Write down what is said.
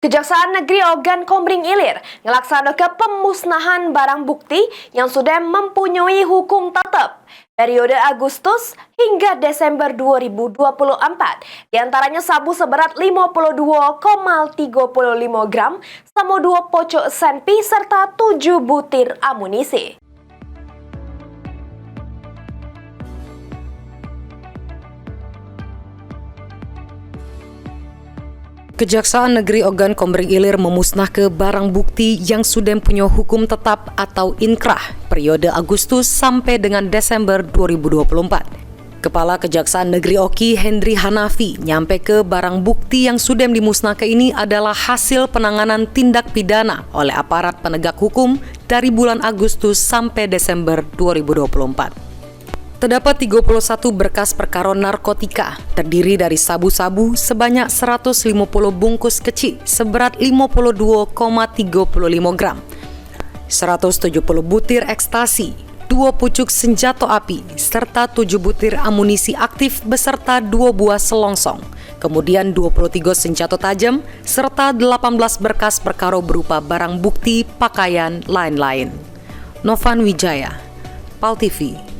Kejaksaan Negeri Ogan Komering Ilir ngelaksanakan pemusnahan barang bukti yang sudah mempunyai hukum tetap periode Agustus hingga Desember 2024. Di antaranya sabu seberat 52,35 gram, sama 2 pocok senpi serta 7 butir amunisi. Kejaksaan Negeri Ogan Komering Ilir memusnahkan barang bukti yang sudah punya hukum tetap atau inkrah periode Agustus sampai dengan Desember 2024. Kepala Kejaksaan Negeri Oki Hendri Hanafi nyampe ke barang bukti yang sudah dimusnahkan ini adalah hasil penanganan tindak pidana oleh aparat penegak hukum dari bulan Agustus sampai Desember 2024. Terdapat 31 berkas perkara narkotika, terdiri dari sabu-sabu sebanyak 150 bungkus kecil seberat 52,35 gram, 170 butir ekstasi, 2 pucuk senjata api, serta 7 butir amunisi aktif beserta 2 buah selongsong, kemudian 23 senjata tajam, serta 18 berkas perkara berupa barang bukti, pakaian, lain-lain. Novan Wijaya, PAL TV.